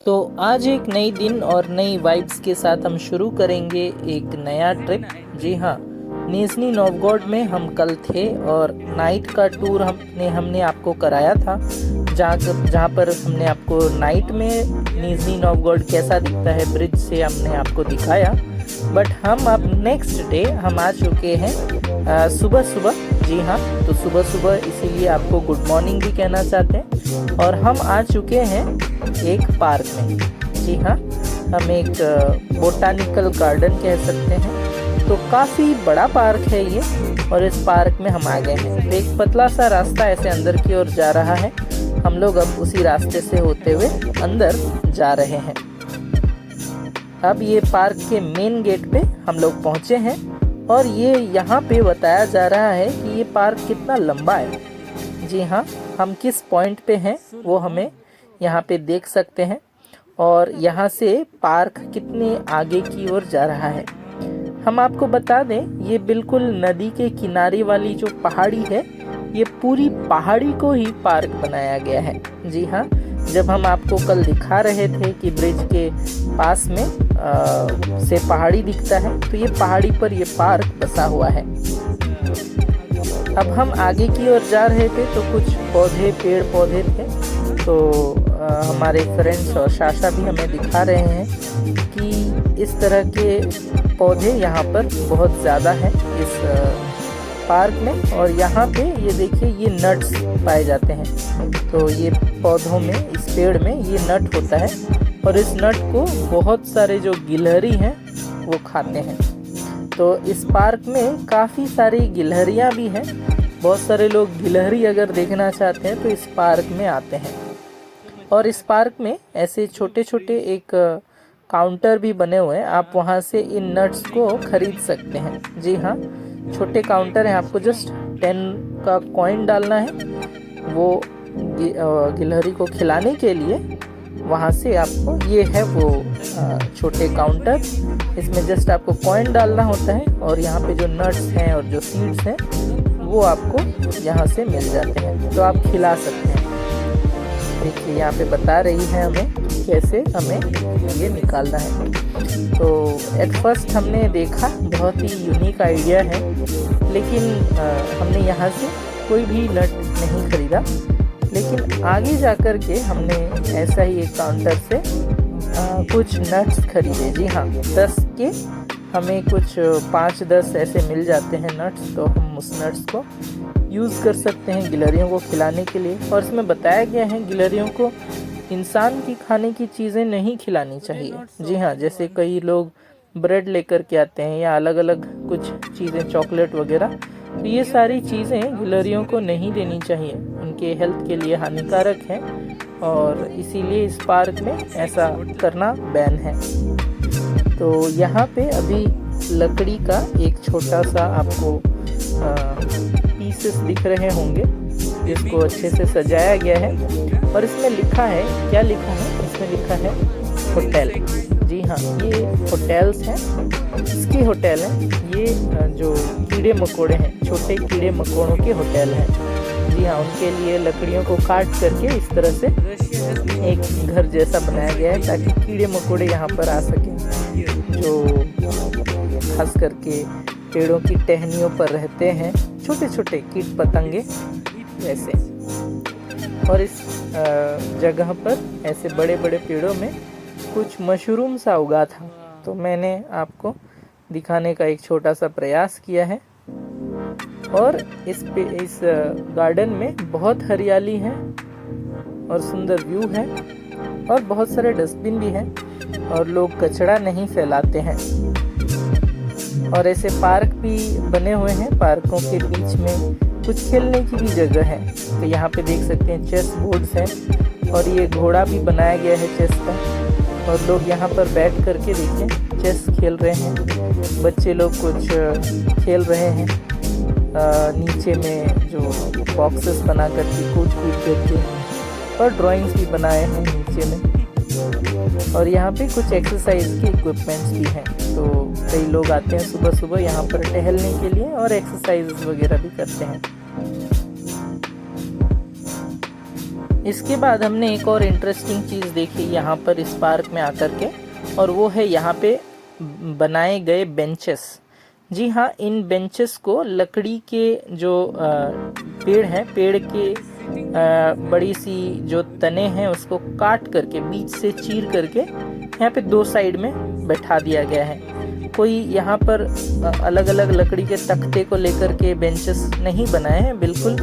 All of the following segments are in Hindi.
तो आज एक नई दिन और नई वाइब्स के साथ हम शुरू करेंगे एक नया ट्रिप। जी हाँ, निज़नी नोवगोरोड में हम कल थे और नाइट का टूर हमने आपको कराया था, जहाँ पर हमने आपको नाइट में निज़नी नोवगोरोड कैसा दिखता है ब्रिज से हमने आपको दिखाया। बट हम अब नेक्स्ट डे हम आ चुके हैं सुबह सुबह। जी हाँ, तो सुबह सुबह इसीलिए आपको गुड मॉर्निंग भी कहना चाहते हैं। और हम आ चुके हैं एक पार्क में। जी हाँ, हम एक बोटानिकल गार्डन कह सकते हैं। तो काफ़ी बड़ा पार्क है ये, और इस पार्क में हम आ गए हैं। तो एक पतला सा रास्ता ऐसे अंदर की ओर जा रहा है, हम लोग अब उसी रास्ते से होते हुए अंदर जा रहे हैं। अब ये पार्क के मेन गेट पे हम लोग पहुँचे हैं, और ये यहाँ पे बताया जा रहा है कि ये पार्क कितना लंबा है। जी हाँ, हम किस पॉइंट पे हैं वो हमें यहाँ पे देख सकते हैं, और यहाँ से पार्क कितने आगे की ओर जा रहा है। हम आपको बता दें, ये बिल्कुल नदी के किनारे वाली जो पहाड़ी है, ये पूरी पहाड़ी को ही पार्क बनाया गया है। जी हाँ, जब हम आपको कल दिखा रहे थे कि ब्रिज के पास में से पहाड़ी दिखता है, तो ये पहाड़ी पर ये पार्क बसा हुआ है। अब हम आगे की ओर जा रहे थे तो कुछ पेड़ पौधे थे, तो हमारे फ्रेंड्स और शाशा भी हमें दिखा रहे हैं कि इस तरह के पौधे यहाँ पर बहुत ज़्यादा हैं इस पार्क में। और यहाँ पे ये देखिए, ये नट्स पाए जाते हैं। तो ये पौधों में, इस पेड़ में ये नट होता है, और इस नट को बहुत सारे जो गिलहरी हैं वो खाते हैं। तो इस पार्क में काफ़ी सारी गिलहरियाँ भी हैं। बहुत सारे लोग गिलहरी अगर देखना चाहते हैं तो इस पार्क में आते हैं। और इस पार्क में ऐसे छोटे छोटे एक काउंटर भी बने हुए हैं, आप वहाँ से इन नट्स को खरीद सकते हैं। जी हाँ, छोटे काउंटर हैं, आपको जस्ट 10 का कॉइन डालना है, वो गिलहरी को खिलाने के लिए। वहाँ से आपको, ये है वो छोटे काउंटर, इसमें जस्ट आपको कॉइन डालना होता है, और यहाँ पे जो नट्स हैं और जो सीड्स हैं वो आपको यहाँ से मिल जाते हैं, तो आप खिला सकते हैं। देखिए, यहाँ पे बता रही है हमें कैसे हमें ये निकालना है। तो एट फर्स्ट हमने देखा बहुत ही यूनिक आइडिया है, लेकिन हमने यहाँ से कोई भी नट नहीं खरीदा। लेकिन आगे जाकर के हमने ऐसा ही एक काउंटर से कुछ नट्स खरीदे। जी हाँ, 10 के हमें कुछ 5-10 ऐसे मिल जाते हैं नट्स, तो हम उस नट्स को यूज़ कर सकते हैं गिलहरियों को खिलाने के लिए। और इसमें बताया गया है गिलहरियों को इंसान की खाने की चीज़ें नहीं खिलानी चाहिए। जी हाँ, जैसे कई लोग ब्रेड लेकर के आते हैं या अलग अलग कुछ चीज़ें, चॉकलेट वगैरह, तो ये सारी चीज़ें गिलहरियों को नहीं देनी चाहिए, उनके हेल्थ के लिए हानिकारक है, और इसीलिए इस पार्क में ऐसा करना बैन है। तो यहाँ पे अभी लकड़ी का एक छोटा सा आपको पीसेस दिख रहे होंगे, जिसको अच्छे से सजाया गया है। और इसमें लिखा है, क्या लिखा है इसमें? लिखा है होटल। जी हाँ, ये होटल्स हैं, इसके होटल हैं। ये जो कीड़े मकोड़े हैं, छोटे कीड़े मकोड़ों के होटल हैं। जी हाँ, उनके लिए लकड़ियों को काट करके इस तरह से एक घर जैसा बनाया गया है, ताकि कीड़े मकोड़े यहाँ पर आ सकें, जो खास करके पेड़ों की टहनियों पर रहते हैं, छोटे छोटे कीट पतंगे वैसे। और इस जगह पर ऐसे बड़े बड़े पेड़ों में कुछ मशरूम सा उगा था, तो मैंने आपको दिखाने का एक छोटा सा प्रयास किया है। और इस गार्डन में बहुत हरियाली है और सुंदर व्यू है, और बहुत सारे डस्टबिन भी हैं, और लोग कचरा नहीं फैलाते हैं। और ऐसे पार्क भी बने हुए हैं, पार्कों के बीच में कुछ खेलने की भी जगह है। तो यहाँ पे देख सकते हैं चेस बोर्ड्स हैं, और ये घोड़ा भी बनाया गया है चेस का, और लोग यहाँ पर बैठ करके देखें चेस खेल रहे हैं। बच्चे लोग कुछ खेल रहे हैं, नीचे में जो बॉक्सेस बना करके कूद करके, और ड्राइंग्स भी बनाए हैं नीचे में। और यहाँ पे कुछ एक्सरसाइज के इक्विपमेंट्स भी हैं, तो कई लोग आते हैं सुबह सुबह यहाँ पर टहलने के लिए, और एक्सरसाइज वगैरह भी करते हैं। इसके बाद हमने एक और इंटरेस्टिंग चीज़ देखी यहाँ पर इस पार्क में आकर के, और वो है यहाँ पे बनाए गए बेंचेस। जी हाँ, इन बेंचेस को लकड़ी के जो पेड़ हैं, पेड़ के बड़ी सी जो तने हैं उसको काट करके बीच से चीर करके यहाँ पे दो साइड में बैठा दिया गया है। कोई यहाँ पर अलग अलग लकड़ी के तख्ते को लेकर के बेंचेस नहीं बनाए हैं बिल्कुल,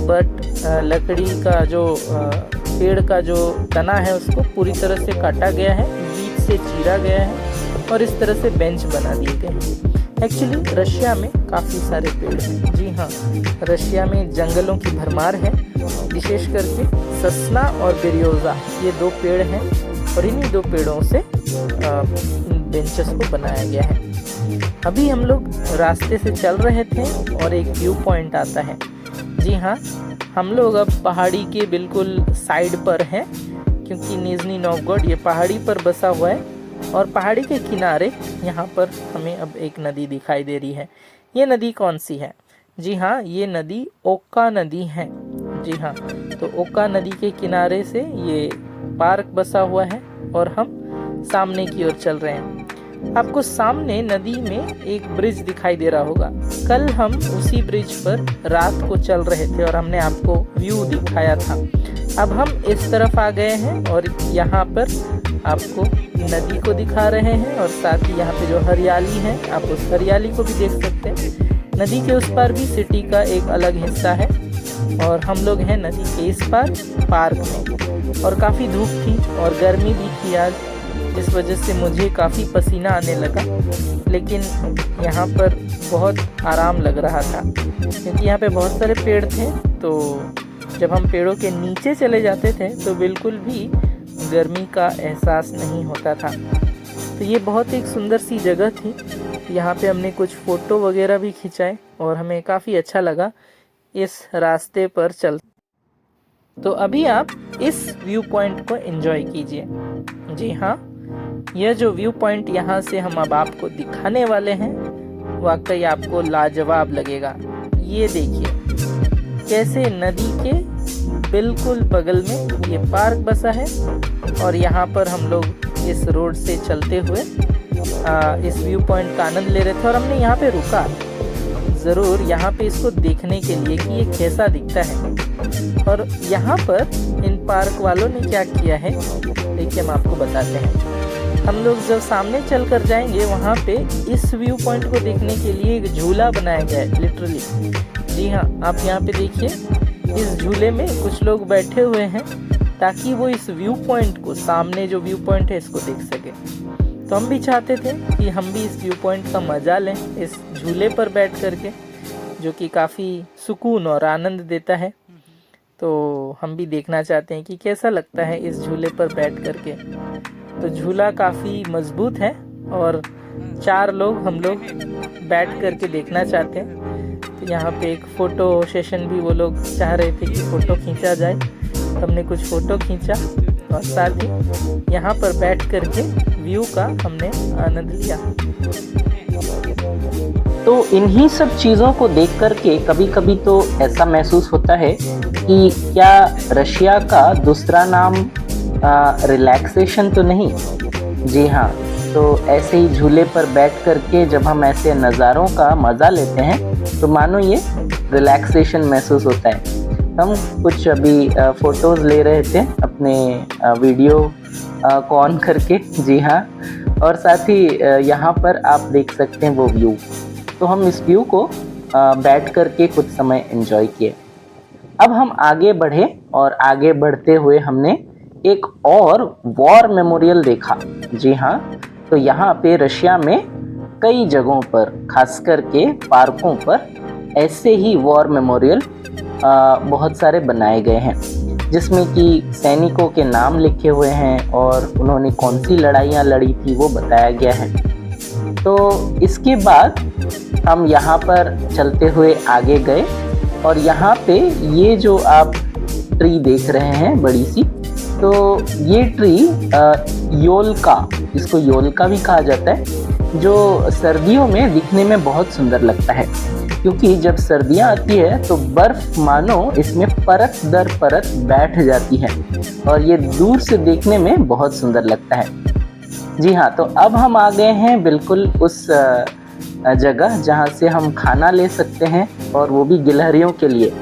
बट लकड़ी का जो पेड़ का जो तना है उसको पूरी तरह से काटा गया है, बीच से चीरा गया है और इस तरह से बेंच बना दिए गए हैं। एक्चुअली रशिया में काफ़ी सारे पेड़ हैं। जी हाँ, रशिया में जंगलों की भरमार है, विशेष करके ससना और बेरियोजा, ये दो पेड़ हैं और इन्हीं दो पेड़ों से बेंचेस को बनाया गया है। अभी हम लोग रास्ते से चल रहे थे और एक व्यू पॉइंट आता है। जी हाँ, हम लोग अब पहाड़ी के बिल्कुल साइड पर हैं, क्योंकि निजनी नोवगोड ये पहाड़ी पर बसा हुआ है और पहाड़ी के किनारे यहाँ पर हमें अब एक नदी दिखाई दे रही है। ये नदी कौन सी है? जी हाँ, ये नदी ओका नदी है। जी हाँ, तो ओका नदी के किनारे से ये पार्क बसा हुआ है और हम सामने की ओर चल रहे हैं। आपको सामने नदी में एक ब्रिज दिखाई दे रहा होगा। कल हम उसी ब्रिज पर रात को चल रहे थे और हमने आपको व्यू दिखाया था। अब हम इस तरफ आ गए हैं और यहाँ पर आपको नदी को दिखा रहे हैं और साथ ही यहाँ पे जो हरियाली है आप उस हरियाली को भी देख सकते हैं। नदी के उस पार भी सिटी का एक अलग हिस्सा है और हम लोग हैं नदी के इस पार पार्क में। और काफ़ी धूप थी और गर्मी भी थी आज, जिस वजह से मुझे काफ़ी पसीना आने लगा, लेकिन यहाँ पर बहुत आराम लग रहा था क्योंकि यहाँ पे बहुत सारे पेड़ थे। तो जब हम पेड़ों के नीचे चले जाते थे तो बिल्कुल भी गर्मी का एहसास नहीं होता था। तो ये बहुत एक सुंदर सी जगह थी। यहाँ पे हमने कुछ फ़ोटो वगैरह भी खिंचाए और हमें काफ़ी अच्छा लगा इस रास्ते पर चल। तो अभी आप इस व्यू पॉइंट को एंजॉय कीजिए। जी हाँ, यह जो व्यू पॉइंट यहाँ से हम अब आपको दिखाने वाले हैं वाकई आपको लाजवाब लगेगा। ये देखिए कैसे नदी के बिल्कुल बगल में ये पार्क बसा है और यहाँ पर हम लोग इस रोड से चलते हुए इस व्यू पॉइंट का आनंद ले रहे थे और हमने यहाँ पे रुका ज़रूर यहाँ पे इसको देखने के लिए कि ये कैसा दिखता है। और यहाँ पर इन पार्क वालों ने क्या किया है देखिए, हम आपको बताते हैं। हम लोग जब सामने चल कर जाएंगे वहाँ पे इस व्यू पॉइंट को देखने के लिए एक झूला बनाया गया है लिटरली। जी हाँ, आप यहाँ पे देखिए, इस झूले में कुछ लोग बैठे हुए हैं ताकि वो इस व्यू पॉइंट को, सामने जो व्यू पॉइंट है, इसको देख सके। तो हम भी चाहते थे कि हम भी इस व्यू पॉइंट का मज़ा लें इस झूले पर बैठ करके, जो कि काफ़ी सुकून और आनंद देता है। तो हम भी देखना चाहते हैं कि कैसा लगता है इस झूले पर बैठ करके। तो झूला काफ़ी मजबूत है और 4 लोग हम लोग बैठ करके देखना चाहते हैं। तो यहाँ पे एक फ़ोटो सेशन भी वो लोग चाह रहे थे कि फ़ोटो खींचा जाए, तो हमने कुछ फ़ोटो खींचा और साथ ही यहाँ पर बैठ करके व्यू का हमने आनंद लिया। तो इन्हीं सब चीज़ों को देख करके कभी कभी तो ऐसा महसूस होता है कि क्या रशिया का दूसरा नाम रिलैक्सेशन तो नहीं? जी हाँ, तो ऐसे ही झूले पर बैठ करके जब हम ऐसे नज़ारों का मज़ा लेते हैं तो मानो ये रिलैक्सेशन महसूस होता है। हम कुछ अभी फ़ोटोज़ ले रहे थे अपने वीडियो को ऑन करके। जी हाँ, और साथ ही यहाँ पर आप देख सकते हैं वो व्यू। तो हम इस व्यू को बैठ करके कुछ समय एंजॉय किए। अब हम आगे बढ़े और आगे बढ़ते हुए हमने एक और वॉर मेमोरियल देखा। जी हाँ, तो यहाँ पे रशिया में कई जगहों पर, खास करके पार्कों पर, ऐसे ही वॉर मेमोरियल बहुत सारे बनाए गए हैं, जिसमें कि सैनिकों के नाम लिखे हुए हैं और उन्होंने कौन सी लड़ाइयाँ लड़ी थी वो बताया गया है। तो इसके बाद हम यहाँ पर चलते हुए आगे गए और यहाँ पे ये जो आप ट्री देख रहे हैं बड़ी सी, तो ये ट्री योलका, इसको योलका भी कहा जाता है, जो सर्दियों में दिखने में बहुत सुंदर लगता है। क्योंकि जब सर्दियाँ आती है तो बर्फ मानो इसमें परत दर परत बैठ जाती है और ये दूर से देखने में बहुत सुंदर लगता है। जी हाँ, तो अब हम आ गए हैं बिल्कुल उस जगह जहाँ से हम खाना ले सकते हैं और वो भी गिलहरियों के लिए।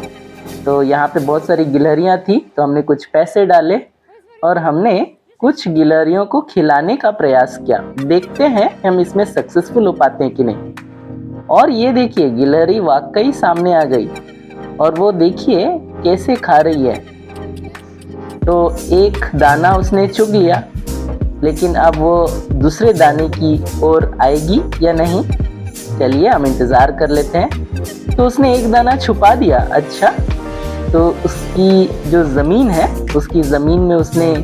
तो यहाँ पे बहुत सारी गिलहरियाँ थी, तो हमने कुछ पैसे डाले और हमने कुछ गिलहरियों को खिलाने का प्रयास किया। देखते हैं हम इसमें सक्सेसफुल हो पाते हैं कि नहीं। और ये देखिए, गिलहरी वाकई सामने आ गई और वो देखिए कैसे खा रही है। तो एक दाना उसने चुग लिया, लेकिन अब वो दूसरे दाने की ओर आएगी या नहीं, चलिए हम इंतज़ार कर लेते हैं। तो उसने एक दाना छुपा दिया। अच्छा, तो उसकी जो ज़मीन है, उसकी ज़मीन में उसने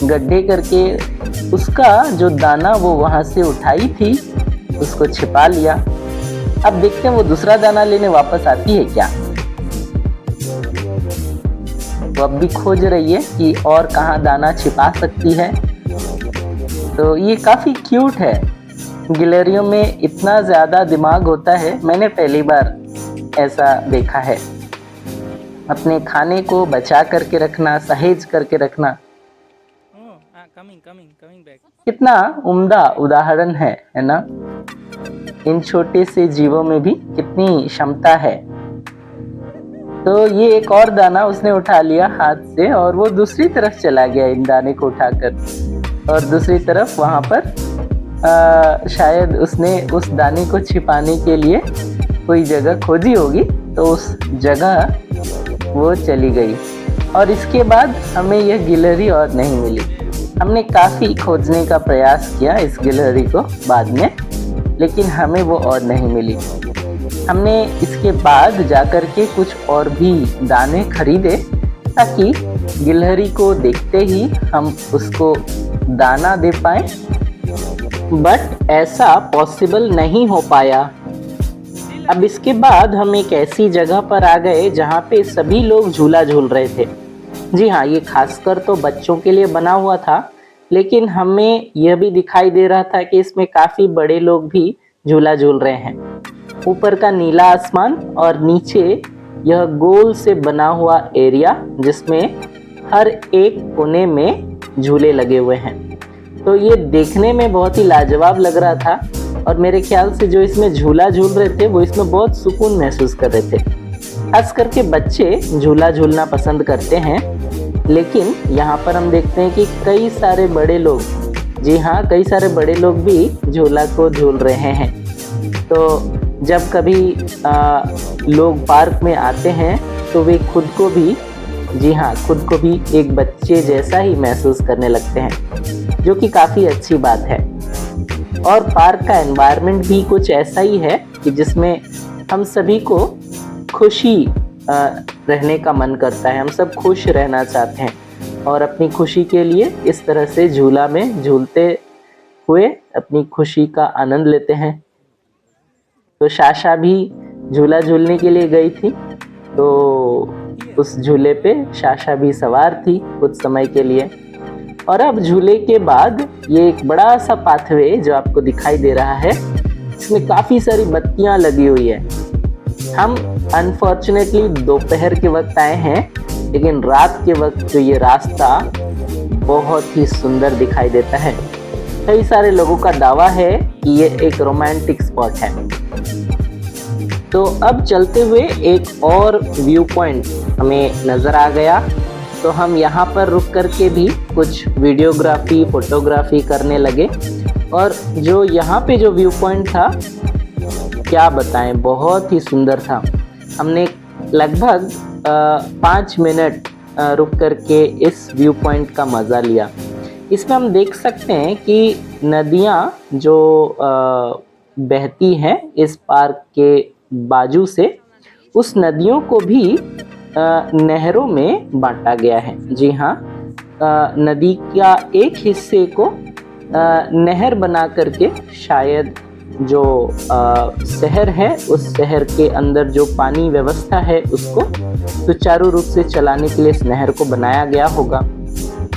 गड्ढे करके उसका जो दाना वो वहाँ से उठाई थी उसको छिपा लिया। अब देखते हैं वो दूसरा दाना लेने वापस आती है क्या। वो अब भी खोज रही है कि और कहाँ दाना छिपा सकती है। तो ये काफ़ी क्यूट है। गिलहरियों में इतना ज़्यादा दिमाग होता है, मैंने पहली बार ऐसा देखा है। अपने खाने को बचा करके रखना, सहेज करके रखना, कितना उम्दा उदाहरण है ना। इन छोटे से जीवों में भी कितनी क्षमता है। तो ये एक और दाना उसने उठा लिया हाथ से और वो दूसरी तरफ चला गया इन दाने को उठाकर। और दूसरी तरफ वहाँ पर शायद उसने उस दाने को छिपाने के लिए कोई जगह खोजी होगी, तो उस जगह वो चली गई। और इसके बाद हमें यह गिलहरी और नहीं मिली। हमने काफ़ी खोजने का प्रयास किया इस गिलहरी को बाद में, लेकिन हमें वो और नहीं मिली। हमने इसके बाद जाकर के कुछ और भी दाने खरीदे ताकि गिलहरी को देखते ही हम उसको दाना दे पाएं, बट ऐसा पॉसिबल नहीं हो पाया। अब इसके बाद हम एक ऐसी जगह पर आ गए जहाँ पे सभी लोग झूला झूल रहे थे। जी हाँ, ये खासकर तो बच्चों के लिए बना हुआ था, लेकिन हमें यह भी दिखाई दे रहा था कि इसमें काफ़ी बड़े लोग भी झूला झूल रहे हैं। ऊपर का नीला आसमान और नीचे यह गोल से बना हुआ एरिया जिसमें हर एक कोने में झूले लगे हुए हैं। तो ये देखने में बहुत ही लाजवाब लग रहा था और मेरे ख्याल से जो इसमें झूला झूल रहे थे वो इसमें बहुत सुकून महसूस कर रहे थे। खास करके बच्चे झूला झूलना पसंद करते हैं, लेकिन यहाँ पर हम देखते हैं कि कई सारे बड़े लोग, जी हाँ, कई सारे बड़े लोग भी झूला को झूल रहे हैं। तो जब कभी लोग पार्क में आते हैं तो वे खुद को भी, जी हाँ, खुद को भी एक बच्चे जैसा ही महसूस करने लगते हैं, जो कि काफ़ी अच्छी बात है। और पार्क का एनवायरनमेंट भी कुछ ऐसा ही है कि जिसमें हम सभी को खुशी रहने का मन करता है। हम सब खुश रहना चाहते हैं और अपनी खुशी के लिए इस तरह से झूला में झूलते हुए अपनी खुशी का आनंद लेते हैं। तो शाशा भी झूला झूलने के लिए गई थी, तो उस झूले पे शाशा भी सवार थी कुछ समय के लिए। और अब झूले के बाद ये एक बड़ा सा पाथवे जो आपको दिखाई दे रहा है, इसमें काफ़ी सारी बत्तियां लगी हुई है। हम अनफॉर्चुनेटली दोपहर के वक्त आए हैं, लेकिन रात के वक्त जो ये रास्ता बहुत ही सुंदर दिखाई देता है। कई सारे लोगों का दावा है कि ये एक रोमांटिक स्पॉट है। तो अब चलते हुए एक और व्यू पॉइंट हमें नज़र आ गया, तो हम यहाँ पर रुक कर के भी कुछ वीडियोग्राफी, फोटोग्राफी करने लगे। और जो यहाँ पे जो व्यू पॉइंट था, क्या बताएं, बहुत ही सुंदर था। हमने लगभग 5 मिनट रुक कर के इस व्यू पॉइंट का मज़ा लिया। इसमें हम देख सकते हैं कि नदियाँ जो बहती हैं इस पार्क के बाजू से, उस नदियों को भी नहरों में बांटा गया है। जी हाँ, नदी का एक हिस्से को नहर बना करके शायद जो शहर है, उस शहर के अंदर जो पानी व्यवस्था है उसको सुचारू रूप से चलाने के लिए इस नहर को बनाया गया होगा।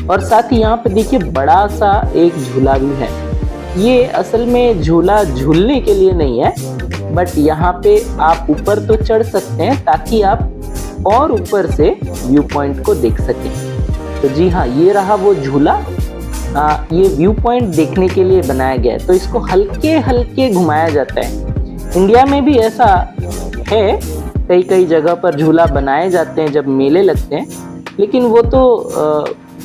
और साथ ही यहाँ पे देखिए बड़ा सा एक झूला भी है। ये असल में झूला झूलने के लिए नहीं है, बट यहाँ पे आप ऊपर तो चढ़ सकते हैं ताकि आप और ऊपर से व्यू पॉइंट को देख सकें। तो जी हाँ, ये रहा वो झूला। ये व्यू पॉइंट देखने के लिए बनाया गया है, तो इसको हल्के हल्के घुमाया जाता है। इंडिया में भी ऐसा है, कई कई जगह पर झूला बनाए जाते हैं जब मेले लगते हैं, लेकिन वो तो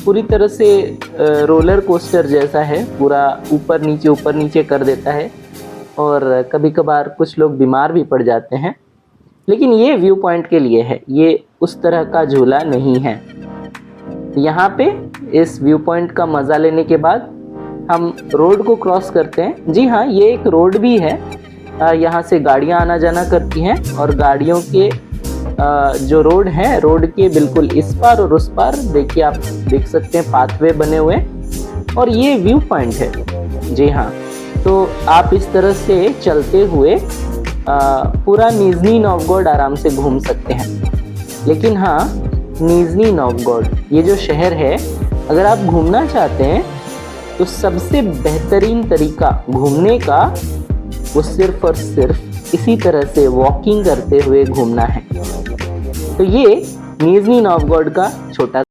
पूरी तरह से रोलर कोस्टर जैसा है, पूरा ऊपर नीचे कर देता है और कभी कभार कुछ लोग बीमार भी पड़ जाते हैं। लेकिन ये व्यू पॉइंट के लिए है, ये उस तरह का झूला नहीं है। यहाँ पे इस व्यू पॉइंट का मज़ा लेने के बाद हम रोड को क्रॉस करते हैं। जी हाँ, ये एक रोड भी है, यहाँ से गाड़ियाँ आना जाना करती हैं और गाड़ियों के जो रोड है, रोड के बिल्कुल इस पार और उस पार देखिए, आप देख सकते हैं पाथवे बने हुए, और ये व्यू पॉइंट है। जी हाँ, तो आप इस तरह से चलते हुए पूरा निज़नी नोवगोड आराम से घूम सकते हैं। लेकिन हाँ, निज़नी नोवगोड ये जो शहर है, अगर आप घूमना चाहते हैं तो सबसे बेहतरीन तरीका घूमने का वो सिर्फ और सिर्फ इसी तरह से वॉकिंग करते हुए घूमना है। तो ये निज़नी नोवगोड का छोटा